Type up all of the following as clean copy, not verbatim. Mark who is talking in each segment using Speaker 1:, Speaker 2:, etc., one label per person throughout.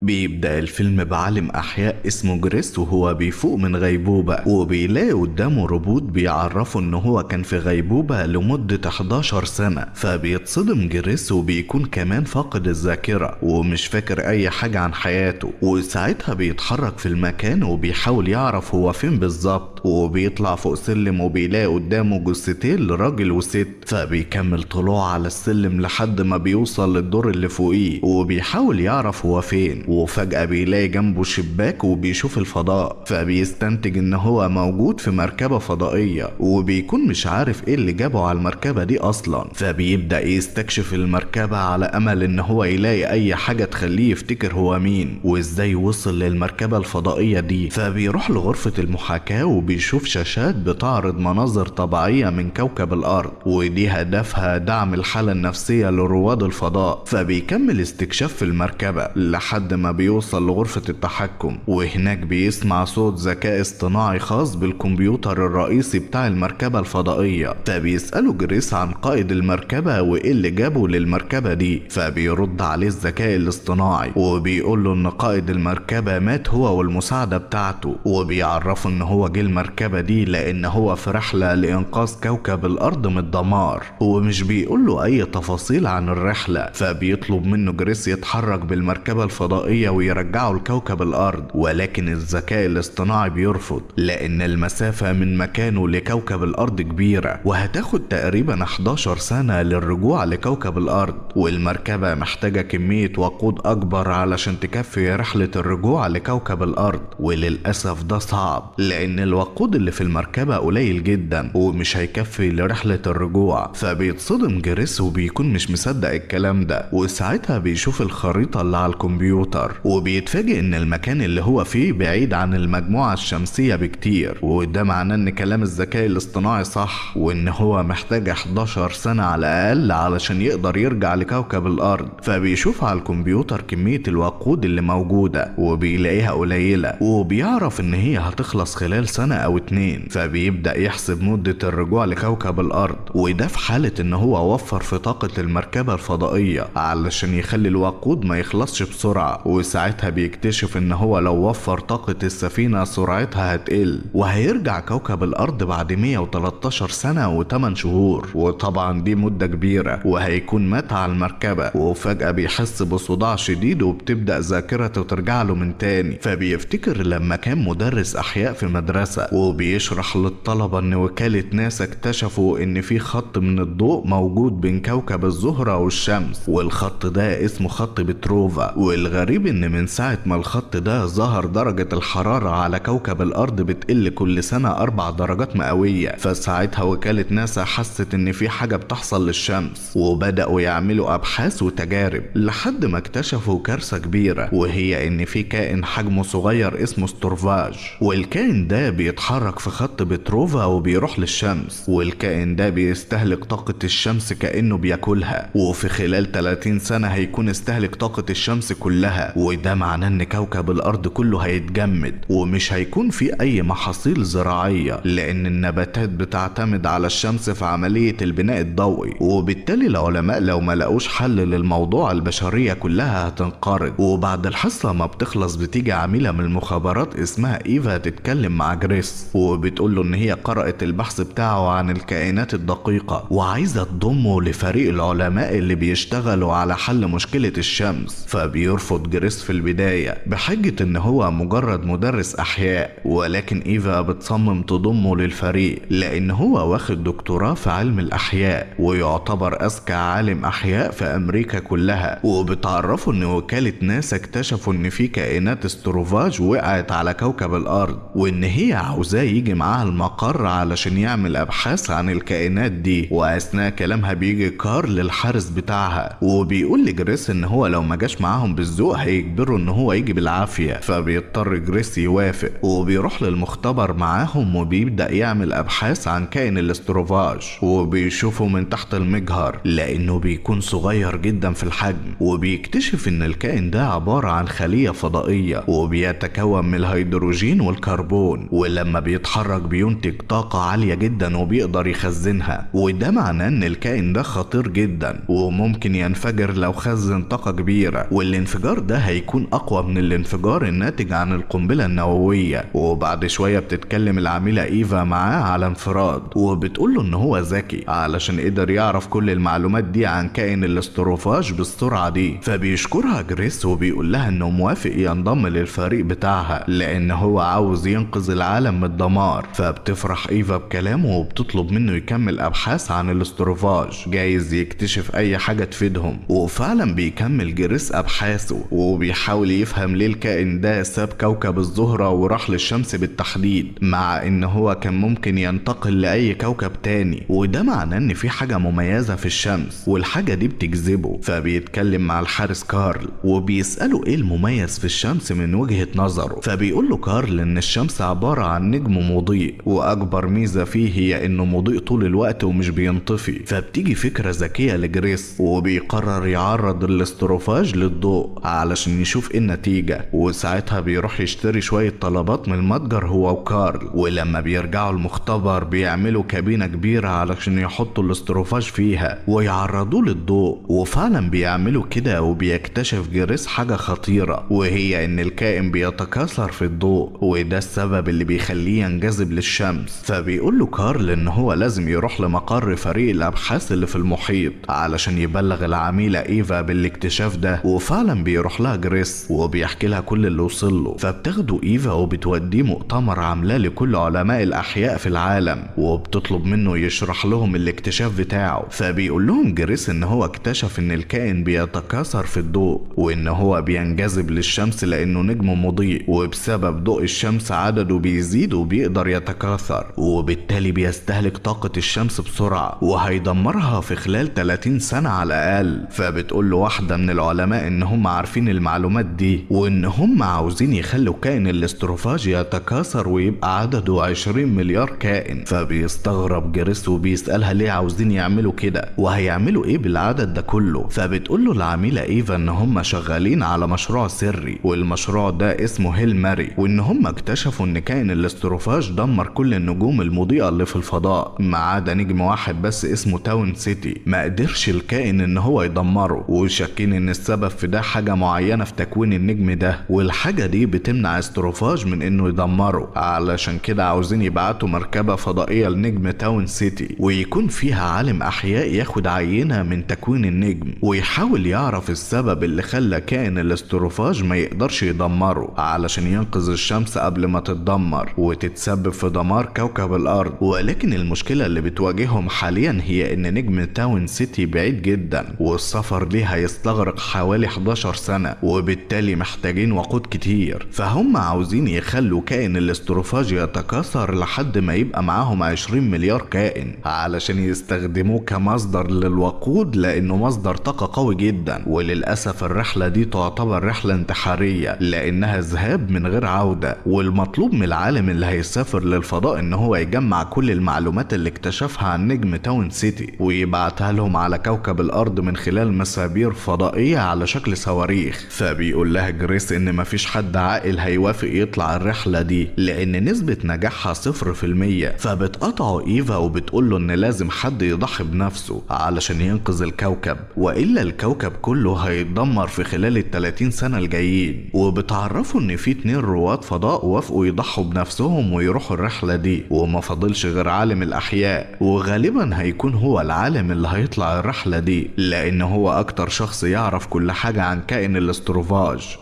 Speaker 1: بيبدأ الفيلم بعالم أحياء اسمه جريس وهو بيفوق من غيبوبة وبيلاقي قدامه روبوت بيعرفه إن هو كان في غيبوبة لمدة 11 سنة. فبيتصدم جريس وبيكون كمان فاقد الذاكرة ومش فاكر أي حاجة عن حياته، وساعتها بيتحرك في المكان وبيحاول يعرف هو فين بالظبط، وبيطلع فوق سلم وبيلاقي قدامه جثتين لراجل وست. فبيكمل طلوع على السلم لحد ما بيوصل للدور اللي فوقيه وبيحاول يعرف هو فين، وفجأة بيلاقي جنبه شباك وبيشوف الفضاء. فبيستنتج ان هو موجود في مركبة فضائية وبيكون مش عارف ايه اللي جابه على المركبة دي اصلا. فبيبدأ يستكشف المركبة على امل ان هو يلاقي اي حاجة تخليه يفتكر هو مين وازاي وصل للمركبة الفضائية دي. فبيروح لغرفة المحاكاة وبيشوف شاشات بتعرض مناظر طبيعية من كوكب الارض، ودي هدفها دعم الحالة النفسية لرواد الفضاء. فبيكمل استكشاف في المركبة لحد ما بيوصل لغرفة التحكم، وهناك بيسمع صوت ذكاء اصطناعي خاص بالكمبيوتر الرئيسي بتاع المركبة الفضائية. فبيسأله جريس عن قائد المركبة وايه اللي جابه للمركبة دي. فبيرد عليه الذكاء الاصطناعي وبيقول له ان قائد المركبة مات هو والمساعدة بتاعته، وبيعرفه ان هو جه المركبة دي لان هو في رحلة لإنقاذ كوكب الارض من الدمار، ومش بيقول له اي تفاصيل عن الرحلة. فبيطلب منه جريس يتحرك بالمركبة الفضائية ويرجعه لكوكب الارض، ولكن الذكاء الاصطناعي بيرفض لان المسافة من مكانه لكوكب الارض كبيرة وهتاخد تقريبا 11 سنة للرجوع لكوكب الارض، والمركبة محتاجة كمية وقود اكبر علشان تكفي رحلة الرجوع لكوكب الارض. وللأسف ده صعب لان الوقود اللي في المركبة قليل جدا ومش هيكفي لرحلة الرجوع. فبيتصدم جريس وبيكون مش مصدق الكلام ده، وساعتها بيشوف الخريطة اللي على الكمبيوتر وبيتفاجئ ان المكان اللي هو فيه بعيد عن المجموعة الشمسية بكتير، وده معناه ان كلام الذكاء الاصطناعي صح وان هو محتاج 11 سنة على الاقل علشان يقدر يرجع لكوكب الارض. فبيشوف على الكمبيوتر كمية الوقود اللي موجودة وبيلاقيها قليلة، وبيعرف ان هي هتخلص خلال سنة او 2. فبيبدأ يحسب مدة الرجوع لكوكب الارض، وده في حالة ان هو وفر في طاقة المركبة الفضائية علشان يخلي الوقود ما يخلصش بسرعة. وساعتها بيكتشف ان هو لو وفر طاقة السفينة سرعتها هتقل وهيرجع كوكب الارض بعد 113 سنة و8 شهور، وطبعا دي مدة كبيرة وهيكون مات على المركبة. وفجأة بيحس بصداع شديد وبتبدأ ذاكرته ترجع له من تاني. فبيفتكر لما كان مدرس احياء في مدرسة وبيشرح للطلبة ان وكالة ناسا اكتشفوا ان في خط من الضوء موجود بين كوكب الزهرة والشمس، والخط ده اسمه خط بتروفا. والغريب ان من ساعة ما الخط ده ظهر درجة الحرارة على كوكب الارض بتقل كل سنة 4 درجات مئوية. فساعتها وكالة ناسا حست ان في حاجة بتحصل للشمس وبدأوا يعملوا ابحاث وتجارب لحد ما اكتشفوا كارثة كبيرة، وهي ان في كائن حجمه صغير اسمه ستورفاج، والكائن ده بيتحرك في خط بتروفا وبيروح للشمس، والكائن ده بيستهلك طاقة الشمس كأنه بياكلها، وفي خلال 30 سنة هيكون استهلك طاقة الشمس كلها. وده معناه ان كوكب الارض كله هيتجمد ومش هيكون فيه اي محاصيل زراعية لان النباتات بتعتمد على الشمس في عملية البناء الضوئي. وبالتالي العلماء لو ما لقوش حل للموضوع البشرية كلها هتنقرض. وبعد الحصة ما بتخلص بتيجي عميلة من المخابرات اسمها ايفا تتكلم مع جريس وبتقول له ان هي قرأت البحث بتاعه عن الكائنات الدقيقة وعايزة تضمه لفريق العلماء اللي بيشتغلوا على حل مشكلة الشمس. فبيرفض جريس في البداية بحجة ان هو مجرد مدرس احياء، ولكن ايفا بتصمم تضمه للفريق لان هو واخد دكتوراه في علم الاحياء ويعتبر اذكى عالم احياء في امريكا كلها. وبتعرفه ان وكالة ناسا اكتشفوا ان في كائنات استروفاج وقعت على كوكب الارض وان هي عاوزاه يجي معاها المقر علشان يعمل ابحاث عن الكائنات دي. واثناء كلامها بيجي كارل الحارس بتاعها وبيقول لجريس ان هو لو ما جاش معاهم بالذوق هيجبروا ان هو يجي بالعافية. فبيضطر جريس يوافق وبيروح للمختبر معاهم وبيبدأ يعمل ابحاث عن كائن الاستروفاج، وبيشوفه من تحت المجهر لانه بيكون صغير جدا في الحجم. وبيكتشف ان الكائن ده عبارة عن خلية فضائية وبيتكون من الهيدروجين والكربون، ولما ولما بيتحرك بينتج طاقة عالية جدا وبيقدر يخزنها، وده معناه ان الكائن ده خطير جدا وممكن ينفجر لو خزن طاقة كبيرة، والانفجار ده هيكون اقوى من الانفجار الناتج عن القنبلة النووية. وبعد شوية بتتكلم العميلة ايفا معاه على انفراد وبتقوله ان هو ذكي علشان قدر يعرف كل المعلومات دي عن كائن الاستروفاج بالسرعة دي. فبيشكرها جريس وبيقول لها انه موافق ينضم للفريق بتاعها لان هو عاوز ينقذ العالم من الدمار. فبتفرح ايفا بكلامه وبتطلب منه يكمل ابحاث عن الاستروفاج، جايز يكتشف اي حاجة تفيدهم. وفعلا بيكمل جريس ابحاثه وبيحاول يفهم ليه الكائن ده ساب كوكب الزهرة وراح للشمس بالتحديد، مع ان هو كان ممكن ينتقل لاي كوكب تاني، وده معناه ان في حاجة مميزة في الشمس والحاجة دي بتجذبه. فبيتكلم مع الحارس كارل وبيسأله ايه المميز في الشمس من وجهة نظره. فبيقول له كارل ان الشمس عبارة عن نجم مضيء واكبر ميزة فيه هي انه مضيء طول الوقت ومش بينطفي. فبتيجي فكرة ذكية لجريس وبيقرر يعرض الاستروفاج للضوء علشان يشوف ايه النتيجة، وساعتها بيروح يشتري شوية طلبات من المتجر هو وكارل. ولما بيرجعوا المختبر بيعملوا كابينة كبيرة علشان يحطوا الاستروفاج فيها ويعرضوه للضوء، وفعلا بيعملوا كده وبيكتشف جريس حاجة خطيرة، وهي ان الكائن بيتكاثر في الضوء وده السبب اللي بيخليه ينجذب للشمس. فبيقول له كارل ان هو لازم يروح لمقر فريق الابحاث اللي في المحيط علشان يبلغ العميلة ايفا بالاكتشاف ده. وفعلا بيروح لها جريس وبيحكي لها كل اللي وصل له. فبتاخده ايفا وبتوديه مؤتمر عاملاه لكل علماء الاحياء في العالم وبتطلب منه يشرح لهم الاكتشاف بتاعه. فبيقول لهم جريس ان هو اكتشف ان الكائن بيتكاثر في الضوء وان هو بينجذب للشمس لانه نجم مضيء، وبسبب ضوء الشمس عدده بيزيد وبيقدر يتكاثر وبالتالي بيستهلك طاقة الشمس بسرعة وهيدمرها في خلال 30 سنة على الاقل. فبتقول له واحدة من العلماء ان هم عارفين المعلومات دي وان هم عاوزين يخلوا كائن الاستروفاج يتكاثر ويبقى عدده 20 مليار كائن. فبيستغرب جريس وبيسألها ليه عاوزين يعملوا كده وهيعملوا ايه بالعدد ده كله. فبتقول له العميلة ايفا ان هم شغالين على مشروع سري والمشروع ده اسمه هيل ماري، وان هم اكتشفوا ان كائن الاستروفاج دمر كل النجوم المضيئة اللي في الفضاء ما عدا نجم واحد بس اسمه تاون سيتي ما قدرش الكائن ان هو يدمره، وشاكين ان السبب في ده حاجة معينة في تكوين النجم ده، والحاجة دي بتمنع استروفاج من انه يدمره. علشان كده عاوزين يبعتوا مركبة فضائية لنجم تاون سيتي ويكون فيها عالم احياء ياخد عينة من تكوين النجم ويحاول يعرف السبب اللي خلى كائن الاستروفاج ما يقدرش يدمره علشان ينقذ الشمس قبل ما تتدمر وتتسبب في دمار كوكب الارض. ولكن المشكلة اللي بتواجههم حاليا هي ان نجم تاون سيتي بعيد جدا والسفر ليه هيستغرق حوالي 11 سنة وبالتالي محتاجين وقود كتير. فهم عاوزين يخلوا كائن الاستروفاج يتكاثر لحد ما يبقى معاهم 20 مليار كائن علشان يستخدموه كمصدر للوقود لانه مصدر طاقة قوي جدا. وللأسف الرحلة دي تعتبر رحلة انتحارية لانها ذهاب من غير عودة، والمطلوب من العالم اللي هيسافر للفضاء ان هو يجمع كل المعلومات اللي اكتشفها عن نجم تاون سيتي ويبعتها لهم على كوكب الارض من خلال مسابير فضائية على شكل صواريخ. فبيقول لها جريس ان مفيش حد عاقل هيوافق يطلع الرحلة دي لان نسبة نجاحها 0%. فبتقطعه ايفا وبتقول له ان لازم حد يضحي بنفسه علشان ينقذ الكوكب والا الكوكب كله هيتدمر في خلال ال30 سنة الجايين. وبتعرفوا ان في 2 رواد فضاء وافقوا يضحوا بنفسهم ويروحوا الرحلة دي وما فاضلش غير عالم الاحياء، وغالبا هيكون هو العالم اللي هيطلع الرحلة دي لان هو اكتر شخص يعرف كل حاجة عن كائن الاستروفاج.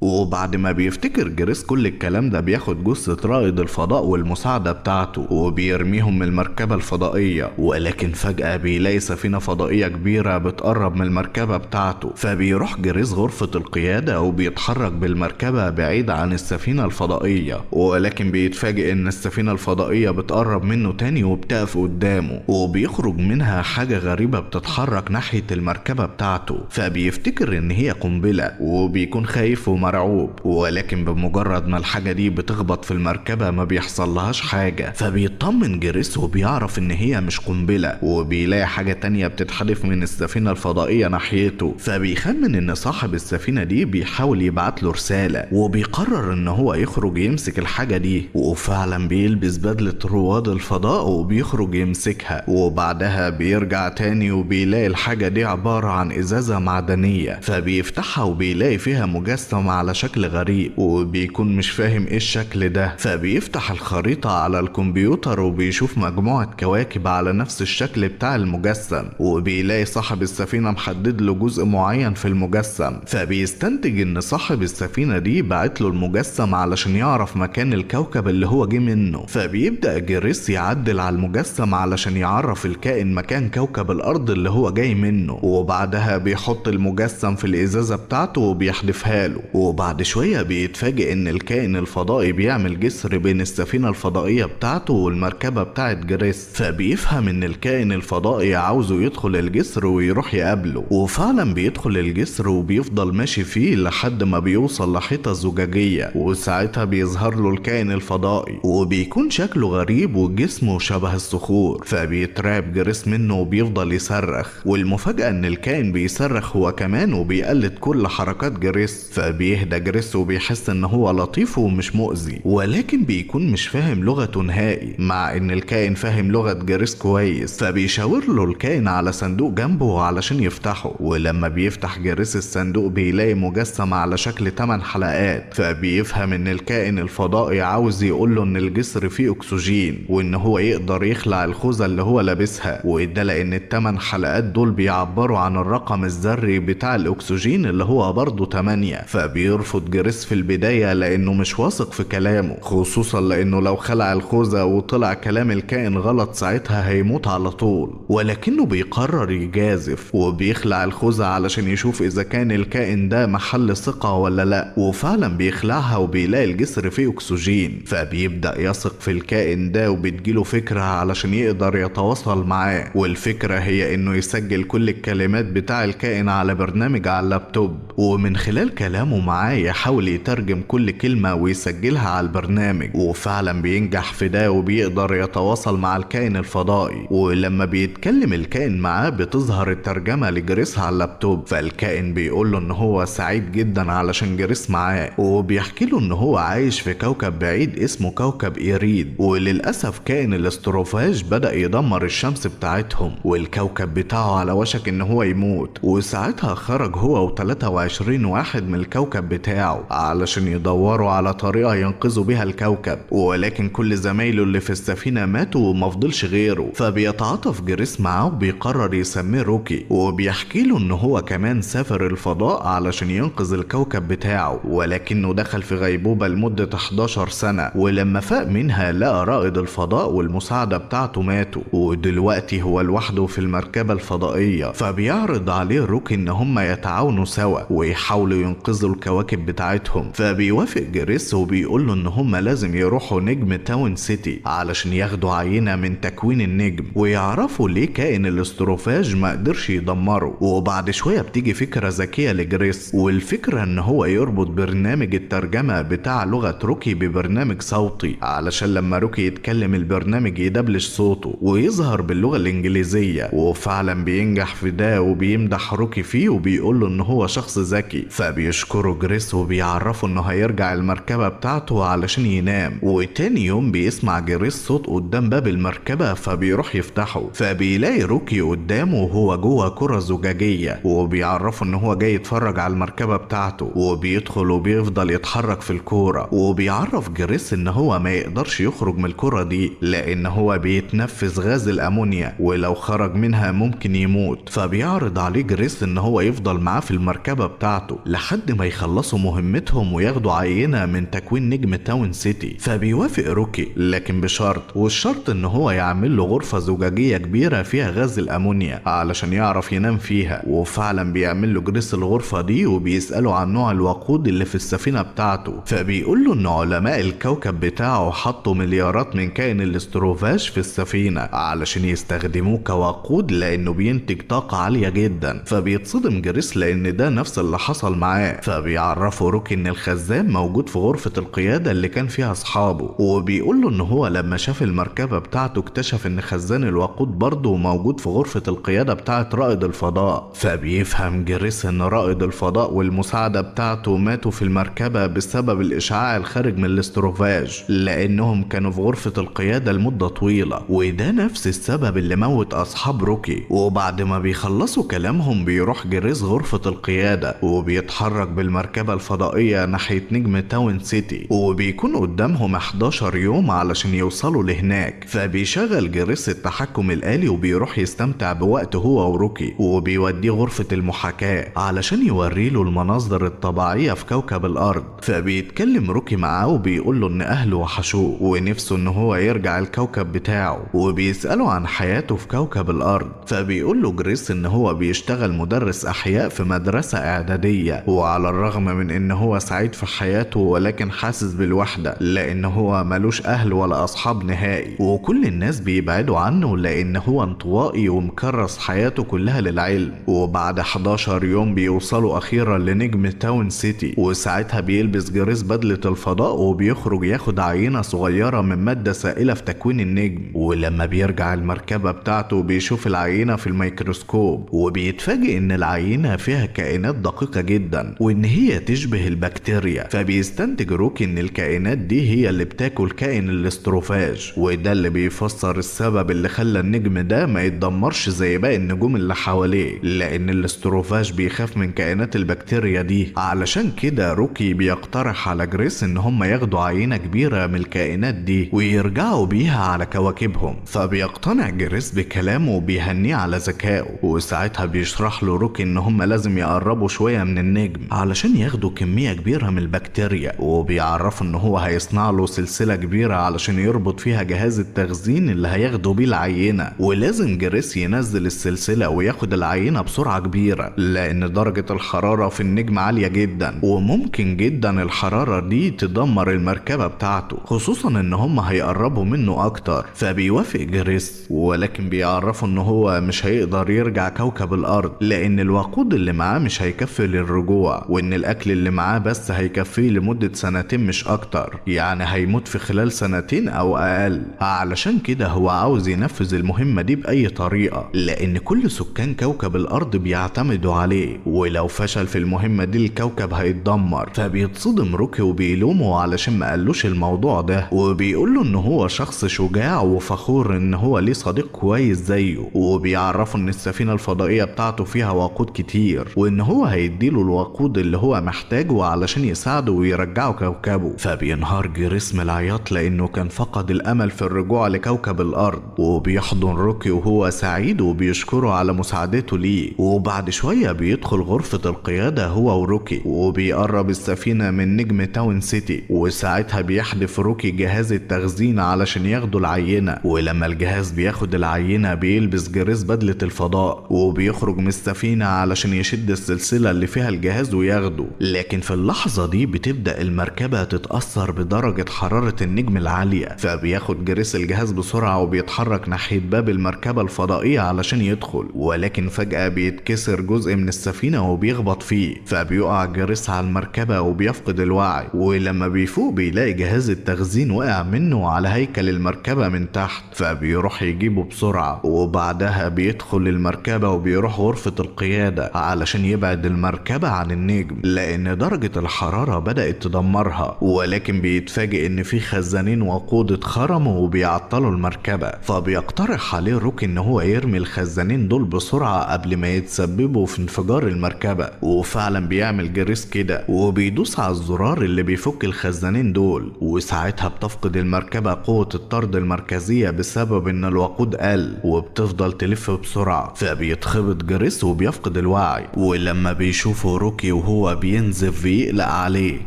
Speaker 1: وبعد ما بيفتكر جريس كل الكلام ده بياخد جثة رائد الفضاء والمساعدة بتاعته وبيرميهم من المركبة الفضائية، ولكن فجأة بيلاقي سفينة فضائية كبيرة بتقرب من المركبة بتاعته. فبيروح جريس غرفة القيادة وبيتحرك بالمركبة بعيد عن السفينة الفضائية، ولكن بيتفاجئ ان السفينة الفضائية بتقرب منه تاني وبتقف قدامه وبيخرج منها حاجة غريبة بتتحرك ناحية المركبة بتاعته. فبيفتكر ان هي قنبلة وبيكون خايف ومرعوب مرعوب، ولكن بمجرد ما الحاجة دي بتخبط في المركبة ما بيحصلهاش حاجة. فبيطمن جريس وبيعرف ان هي مش قنبلة، وبيلاقي حاجة تانية بتتحدف من السفينة الفضائية ناحيته. فبيخمن ان صاحب السفينة دي بيحاول يبعت له رسالة، وبيقرر ان هو يخرج يمسك الحاجة دي. وفعلا بيلبس بدلة رواد الفضاء وبيخرج يمسكها، وبعدها بيرجع تاني وبيلاقي الحاجة دي عبارة عن ازازة معدنية. فبيفتحها وبيلاقي فيها مجسم على شكل غريب، وبيكون مش فاهم ايه الشكل ده. فبيفتح الخريطة على الكمبيوتر وبيشوف مجموعة كواكب على نفس الشكل بتاع المجسم، وبيلاقي صاحب السفينة محدد له جزء معين في المجسم. فبيستنتج ان صاحب السفينة دي بعت له المجسم علشان يعرف مكان الكوكب اللي هو جه منه. فبيبدأ جريس يعدل على المجسم علشان يعرف الكائن مكان كوكب الارض اللي هو جاي منه، وبعدها بيحط المجسم في الازازة بتاعته وبيحدفها له. وبعد شوية بيتفاجئ ان الكائن الفضائي بيعمل جسر بين السفينة الفضائية بتاعته والمركبة بتاعت جريس. فبيفهم ان الكائن الفضائي عاوزه يدخل الجسر ويروح يقابله، وفعلا بيدخل الجسر وبيفضل ماشي فيه لحد ما بيوصل لحيطة زجاجية، وساعتها بيظهر له الكائن الفضائي وبيكون شكله غريب وجسمه شبه الصخور. فبيترعب جريس منه وبيفضل يصرخ، والمفاجأة ان الكائن بيصرخ هو كمان وبيقلد كل حركات جريس. فبيهدى جريس وبيحس ان هو لطيف ومش مؤذي، ولكن بيكون مش فاهم لغته نهائي، مع ان الكائن فاهم لغة جريس كويس. فبيشاور له الكائن على صندوق جنبه علشان يفتحه، ولما بيفتح جريس الصندوق بيلاقي مجسم على شكل 8 حلقات. فبيفهم ان الكائن الفضائي عاوز يقول له ان الجسر فيه اكسجين، وان هو يقدر يخلع الخوذة اللي هو لابسها، وده لان ال8 حلقات دول بيعبروا عن الرقم الذري بتاع الاكسجين اللي هو برضه 8. فبيرفض جريس في البداية لانه مش واثق في كلامه، خصوصا لانه لو خلع الخوذة وطلع كلام الكائن غلط ساعتها هيموت على طول. ولكنه بيقرر يجازف وبيخلع الخوذة علشان يشوف اذا كان الكائن ده محل ثقة ولا لا. وفعلا بيخلعها وبيلاقي الجسر فيه اكسجين. فبيبدأ يثق في الكائن ده وبتجيله فكرة علشان يقدر يتواصل معاه، والفكرة هي انه يسجل كل الكلمات بتاع الكائن على برنامج على اللابتوب، ومن خلال كلامه معاه يحاول يترجم كل كلمة ويسجلها على البرنامج. وفعلا بينجح في ده وبيقدر يتواصل مع الكائن الفضائي، ولما بيتكلم الكائن معاه بتظهر الترجمة لجريس على اللابتوب. فالكائن بيقول له ان هو سعيد جدا علشان جريس معاه، وبيحكي له ان هو عايش في كوكب بعيد اسمه كوكب إيريد، وللأسف كائن الاستروفاج بدأ يدمر الشمس بتاعتهم، والكوكب بتاعه على وشك ان هو يموت. وساعتها خرج هو و23 واحد من الكوكب بتاعه علشان يدوروا على طريقة ينقذوا بيها الكوكب، ولكن كل زمايله اللي في السفينة ماتوا ومفضلش غيره. فبيتعاطف جريس معاه وبيقرر يسميه روكي، وبيحكي له ان هو كمان سافر الفضاء علشان ينقذ الكوكب بتاعه، ولكنه دخل في غيبوبة لمدة 11 سنة، ولما فاق منها لقى رائد الفضاء والمساعدة بتاعته ماتوا، ودلوقتي هو لوحده في المركبة الفضائية. فبيعرض عليه روكي ان هم يتعاونوا سوا ويحاولوا ينقذوا الكواكب بتاعتهم. فبيوافق جريس وبيقول له ان هم لازم يروحوا نجم تاون سيتي علشان ياخدوا عينة من تكوين النجم ويعرفوا ليه كائن الاستروفاج ما قدرش يدمره. وبعد شوية بتيجي فكرة ذكية لجريس، والفكرة ان هو يربط برنامج الترجمة بتاع لغة روكي ببرنامج صوتي علشان لما روكي يتكلم البرنامج يدبلش صوته ويظهر باللغة الانجليزية. وفعلا بينجح في ده وبيمدح روكي فيه وبيقول له ان هو شخص ذكي. فبيشكره جريس وبيعرفه انه هيرجع المركبة بتاعته علشان ينام. وتاني يوم بيسمع جريس صوت قدام باب المركبة فبيروح يفتحه، فبيلاقي روكي قدامه وهو جوه كرة زجاجية، وبيعرفه ان هو جاي يتفرج على المركبة بتاعته. وبيدخل وبيفضل يتحرك في الكورة، وبيعرف جريس ان هو ما يقدرش يخرج من الكرة دي لان هو بيتنفس غاز الامونيا، ولو خرج منها ممكن يموت. فبيعرض عليه جريس ان هو يفضل معاه في المركبة بتاعته لحد ما يخلصوا مهمتهم وياخدوا عينة من تكوين نجم تاون سيتي. فبيوافق روكي لكن بشرط، والشرط ان هو يعمل له غرفة زجاجية كبيرة فيها غاز الامونيا علشان يعرف ينام فيها. وفعلا بيعمل له جريس الغرفة دي وبيسأله عن نوع الوقود اللي في السفينة بتاعته. فبيقول له ان علماء الكوكب بتاعه حطوا مليارات من كائن الاستروفاج في السفينة علشان يستخدموه كوقود لانه بينتج طاقة عالية جدا. فبيتصدم جريس لان ده نفس اللي حصل معاه. فبيعرف بيعرفوا روكي ان الخزان موجود في غرفة القيادة اللي كان فيها اصحابه، وبيقول له ان هو لما شاف المركبة بتاعته اكتشف ان خزان الوقود برضه موجود في غرفة القيادة بتاعت رائد الفضاء. فبيفهم جريس ان رائد الفضاء والمساعدة بتاعته ماتوا في المركبة بسبب الاشعاع الخارج من الاستروفاج، لانهم كانوا في غرفة القيادة لمدة طويلة، وده نفس السبب اللي موت اصحاب روكي. وبعد ما بيخلصوا كلامهم بيروح جريس غرفة القيادة وبيتحرك بالمركبة الفضائية ناحية نجم تاون سيتي، وبيكون قدامهم 11 يوم علشان يوصلوا لهناك. فبيشغل جريس التحكم الآلي وبيروح يستمتع بوقته هو وروكي، وبيوديه غرفة المحاكاة علشان يوريله المناظر الطبيعية في كوكب الأرض. فبيتكلم روكي معاه وبيقول له إن أهله وحشوه ونفسه إن هو يرجع الكوكب بتاعه، وبيسأله عن حياته في كوكب الأرض. فبيقول له جريس إن هو بيشتغل مدرس أحياء في مدرسة إعدادية، وعلى الرغم من إن هو سعيد في حياته ولكن حاسس بالوحدة لأن هو ملوش أهل ولا أصحاب نهائي، وكل الناس بيبعدوا عنه لأن هو انطوائي ومكرس حياته كلها للعلم. وبعد 11 يوم بيوصلوا أخيرا لنجم تاون سيتي، وساعتها بيلبس جريس بدلة الفضاء وبيخرج ياخد عينة صغيرة من مادة سائلة في تكوين النجم. ولما بيرجع المركبة بتاعته بيشوف العينة في الميكروسكوب، وبيتفاجئ إن العينة فيها كائنات دقيقة جدا وإن هي تشبه البكتيريا. فبيستنتج روكي إن الكائنات دي هي اللي بتاكل كائن الاستروفاج، وده اللي بيفسر السبب اللي خلى النجم ده ما يتدمرش زي باقي النجوم اللي حواليه، لأن الاستروفاج بيخاف من كائنات البكتيريا دي. علشان كده روكي بيقترح على جريس إن هم ياخدوا عينة كبيرة من الكائنات دي ويرجعوا بيها على كواكبهم. فبيقتنع جريس بكلامه وبيهنيه على ذكائه، وساعتها بيشرح له روكي إن هم لازم يقربوا شوية من النجم علشان ياخدوا كمية كبيرة من البكتيريا، وبيعرفوا إن هو هيصنع له سلسلة كبيرة علشان يربط فيها جهاز التخزين اللي هياخدوا بيه العينة. ولازم جريس ينزل السلسلة وياخد العينة بسرعة كبيرة لأن درجة الحرارة في النجم عالية جدا، وممكن جدا الحرارة دي تدمر المركبة بتاعته، خصوصا إن هم هيقربوا منه أكتر. فبيوافق جريس، ولكن بيعرفوا إن هو مش هيقدر يرجع كوكب الأرض لأن الوقود اللي معاه مش هيكفي للرجوع، وإن الأكل اللي معاه بس هيكفيه لمدة سنتين مش أكتر، يعني هيموت في خلال سنتين أو أقل. علشان كده هو عاوز ينفذ المهمة دي بأي طريقة لأن كل سكان كوكب الأرض بيعتمدوا عليه، ولو فشل في المهمة دي الكوكب هيتدمر. فبيتصدم روكي وبيلومه علشان ما قالوش الموضوع ده، وبيقوله إن هو شخص شجاع وفخور إن هو ليه صديق كويس زيه، وبيعرفه إن السفينة الفضائية بتاعته فيها وقود كتير وإن هو هيديله الوقود اللي هو محتاجه علشان يساعده ويرجعه كوكبه. فبينهار جريس من العياط لأنه كان فقد الأمل في الرجوع لكوكب الأرض، وبيحضن روكي وهو سعيد وبيشكره على مساعدته ليه. وبعد شوية بيدخل غرفة القيادة هو وروكي، وبيقرب السفينة من نجم تاون سيتي، وساعتها بيحدف روكي جهاز التخزين علشان ياخدوا العينة. ولما الجهاز بياخد العينة بيلبس جريس بدلة الفضاء وبيخرج من السفينة علشان يشد السلسلة اللي فيها الجهاز وياخده. لكن في اللحظة دي بتبدأ المركبة تتأثر بدرجة حرارة النجم العالية، فبياخد جريس الجهاز بسرعة وبيتحرك ناحية باب المركبة الفضائية علشان يدخل، ولكن فجأة بيتكسر جزء من السفينة وبيخبط فيه، فبيقع جريس على المركبة وبيفقد الوعي. ولما بيفوق بيلاقي جهاز التخزين وقع منه على هيكل المركبة من تحت، فبيروح يجيبه بسرعة. وبعدها بيدخل المركبة وبيروح غرفة القيادة علشان يبعد المركبة عن النجم لأن درجة الحرارة بدأت تدمرها. ولكن بيتفاجئ إن في خزانين وقود اتخرموا وبيعطلوا المركبة، فبيقترح عليه روكي إن هو يرمي الخزانين دول بسرعة قبل ما يتسببوا في انفجار المركبة. وفعلا بيعمل جريس كده وبيدوس على الزرار اللي بيفك الخزانين دول، وساعتها بتفقد المركبة قوة الطرد المركزية بسبب إن الوقود قل وبتفضل تلف بسرعة. فبيتخبط جريس وبيفقد الوعي، ولما بيشوفه روكي وهو بينزف بيقلق عليه،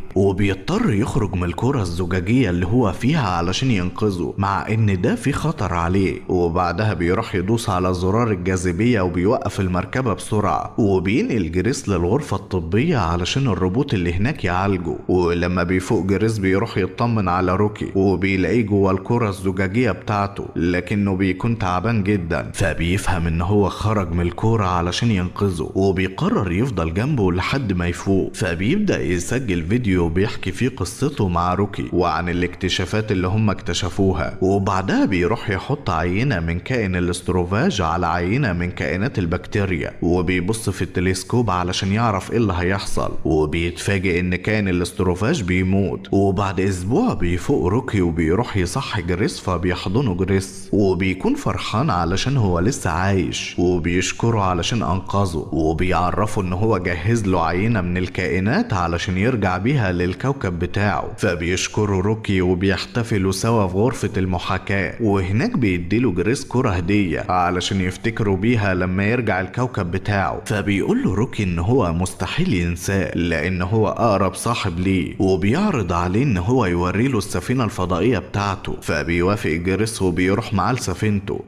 Speaker 1: وبيضطر يخرج من الكرة الزجاجية اللي هو فيها علشان ينقذه، مع ان ده في خطر عليه. وبعدها بيروح يدوس على زرار الجاذبية وبيوقف المركبة بسرعة، وبينقل جريس للغرفة الطبية علشان الروبوت اللي هناك يعالجه. ولما بيفوق جريس بيروح يطمن على روكي وبيلاقيه جوه الكرة الزجاجية بتاعته، لكنه بيكون تعبان جدا، فبيفهم ان هو خرج من الكرة علشان ينقذه، وبيقرر يفضل جنبه لحد ما يفوق. فبيبدأ يسجل فيديو بيحكي فيه قصته مع روكي وعن الاكتشافات اللي هم اكتشفوها. وبعدها بيروح يحط عينة من كائن الاستروفاج على عينة من كائنات البكتيريا، وبيبص في التلسكوب علشان يعرف ايه اللي هيحصل. وبيتفاجئ ان كائن الاستروفاج بيموت. وبعد اسبوع بيفوق روكي وبيروح يصحي جريس، فبيحضنه جريس وبيكون فرحان علشان هو لسه عايش، وبيشكره علشان انقذه، وبيعرفه ان هو جهز له عينة من الكائنات علشان يرجع بيها للكوكب بتاعه. فبيشكروا روكي وبيحتفلوا سوا في غرفة المحاكاة، وهناك بيديله جريس كرة هدية علشان يفتكروا بيها لما يرجع الكوكب بتاعه. فبيقول له روكي ان هو مستحيل ينساه لان هو اقرب صاحب ليه، وبيعرض عليه ان هو يوريله السفينة الفضائية بتاعته. فبيوافق جريس وبيروح معاه لسفينته،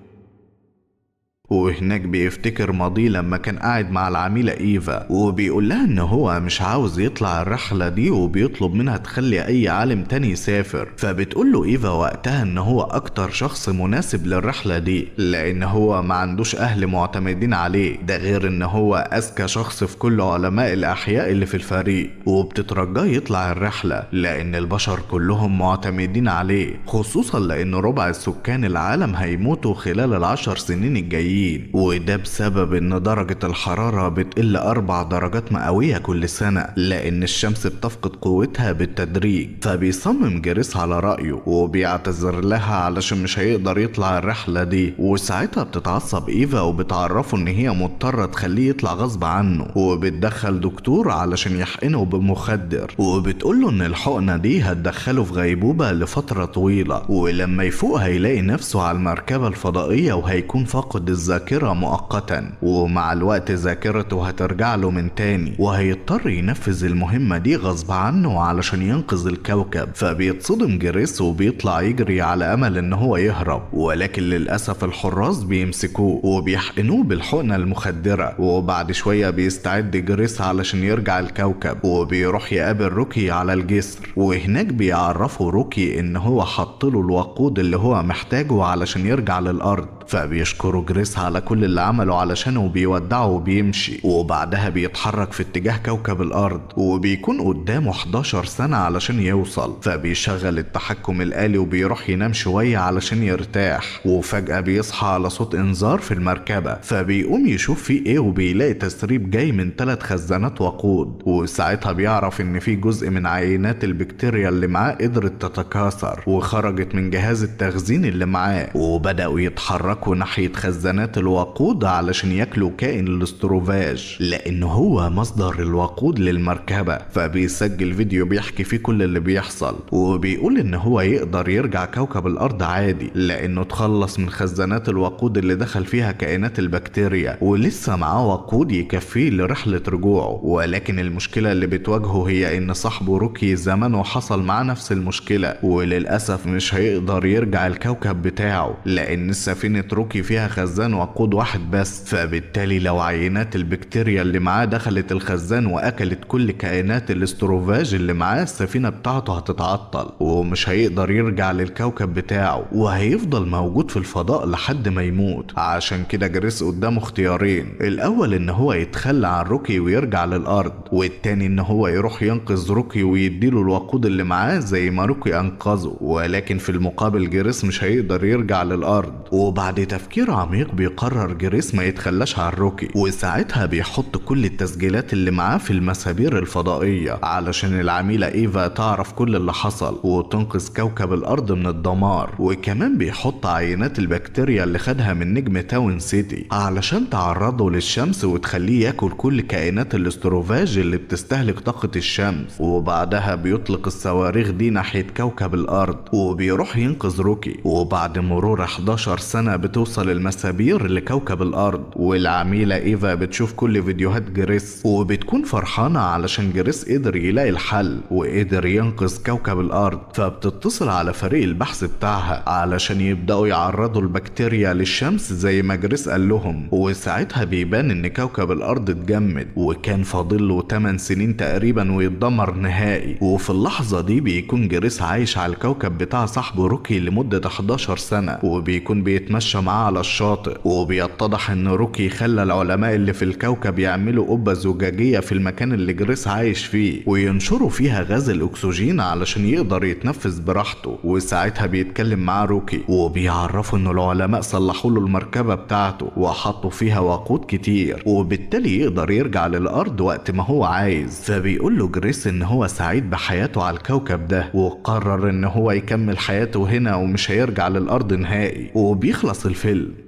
Speaker 1: وهناك بيفتكر ماضيه لما كان قاعد مع العميلة إيفا، وبيقول لها ان هو مش عاوز يطلع الرحلة دي، وبيطلب منها تخلي اي عالم تاني يسافر. فبتقول له إيفا وقتها ان هو اكتر شخص مناسب للرحلة دي، لان هو ما عندوش اهل معتمدين عليه، ده غير ان هو اذكى شخص في كل علماء الاحياء اللي في الفريق. وبتترجاه يطلع الرحلة لان البشر كلهم معتمدين عليه، خصوصا لان ربع سكان العالم هيموتوا خلال ال10 سنين الجايين، وده بسبب ان درجة الحرارة بتقل 4 درجات مئوية كل سنة لان الشمس بتفقد قوتها بالتدريج. فبيصمم جريس على رأيه وبيعتذر لها علشان مش هيقدر يطلع الرحلة دي. وساعتها بتتعصب إيفا وبتعرفه ان هي مضطرة تخليه يطلع غصب عنه، وبتدخل دكتور علشان يحقنه بمخدر، وبتقوله ان الحقنة دي هتدخله في غيبوبة لفترة طويلة، ولما يفوق هيلاقي نفسه على المركبة الفضائية وهيكون فاقد الذاكرة مؤقتا، ومع الوقت ذاكرته هترجع له من تاني، وهيضطر ينفذ المهمة دي غصب عنه علشان ينقذ الكوكب. فبيتصدم جريس وبيطلع يجري على امل ان هو يهرب، ولكن للأسف الحراس بيمسكوه وبيحقنوه بالحقنة المخدرة. وبعد شوية بيستعد جريس علشان يرجع الكوكب، وبيروح يقابل روكي على الجسر، وهناك بيعرفوا روكي ان هو حطله الوقود اللي هو محتاجه علشان يرجع للأرض. فبيشكروا جريس على كل اللي عمله علشانه وبيودعه وبيمشي، وبعدها بيتحرك في اتجاه كوكب الأرض، وبيكون قدامه 11 سنة علشان يوصل. فبيشغل التحكم الآلي وبيروح ينام شوية علشان يرتاح، وفجأة بيصحى على صوت إنذار في المركبة. فبيقوم يشوف فيه ايه، وبيلاقي تسريب جاي من 3 خزانات وقود، وساعتها بيعرف ان في جزء من عينات البكتيريا اللي معاه قدرت تتكاثر وخرجت من جهاز التخزين اللي معاه، وبدأوا يتحركوا ناحية خزانات الوقود علشان ياكلوا كائن الاستروفاج لان هو مصدر الوقود للمركبة. فبيسجل فيديو بيحكي فيه كل اللي بيحصل، وبيقول ان هو يقدر يرجع كوكب الارض عادي لانه اتخلص من خزانات الوقود اللي دخل فيها كائنات البكتيريا، ولسه معاه وقود يكفيه لرحلة رجوعه. ولكن المشكلة اللي بتواجهه هي ان صاحبه روكي زمانه حصل معاه نفس المشكلة، وللأسف مش هيقدر يرجع الكوكب بتاعه لان سفينة روكي فيها خزان وقود واحد بس. فبالتالي لو عينات البكتيريا اللي معاه دخلت الخزان واكلت كل كائنات الاستروفاج اللي معاه، السفينة بتاعته هتتعطل ومش هيقدر يرجع للكوكب بتاعه، وهيفضل موجود في الفضاء لحد ما يموت. عشان كده جريس قدامه اختيارين، الاول ان هو يتخلى عن روكي ويرجع للارض، والتاني ان هو يروح ينقذ روكي ويديله الوقود اللي معاه زي ما روكي انقذه. ولكن في المقابل جريس مش هيقدر يرجع للارض. وبعد تفكير عميق بيقرر جريس ما يتخلاش عن روكي، وساعتها بيحط كل التسجيلات اللي معاه في المسابير الفضائية علشان العميلة إيفا تعرف كل اللي حصل وتنقذ كوكب الأرض من الدمار. وكمان بيحط عينات البكتيريا اللي خدها من نجم تاون سيتي علشان تعرضه للشمس وتخليه ياكل كل كائنات الاستروفاج اللي بتستهلك طاقة الشمس. وبعدها بيطلق الصواريخ دي ناحية كوكب الأرض وبيروح ينقذ روكي. وبعد مرور 11 سنة بتوصل المسابير لكوكب الأرض، والعميلة إيفا بتشوف كل فيديوهات جريس وبتكون فرحانة علشان جريس قدر يلاقي الحل وقدر ينقذ كوكب الأرض. فبتتصل على فريق البحث بتاعها علشان يبدأوا يعرضوا البكتيريا للشمس زي ما جريس قال لهم، وساعتها بيبان إن كوكب الأرض اتجمد وكان فاضل له 8 سنين تقريبا ويتدمر نهائي. وفي اللحظة دي بيكون جريس عايش على الكوكب بتاع صاحبه روكي لمدة 11 سنة، وبيكون بيتمشى معاه على الشاطئ، وبيتضح ان روكي خلى العلماء اللي في الكوكب يعملوا قبة زجاجية في المكان اللي جريس عايش فيه وينشروا فيها غاز الاكسجين علشان يقدر يتنفس براحته. وساعتها بيتكلم معاه روكي وبيعرفوا ان العلماء صلحوا له المركبة بتاعته وحطوا فيها وقود كتير، وبالتالي يقدر يرجع للأرض وقت ما هو عايز. فبيقول له جريس ان هو سعيد بحياته على الكوكب ده وقرر ان هو يكمل حياته هنا ومش هيرجع للأرض نهائي، وبيخلص الفيلم.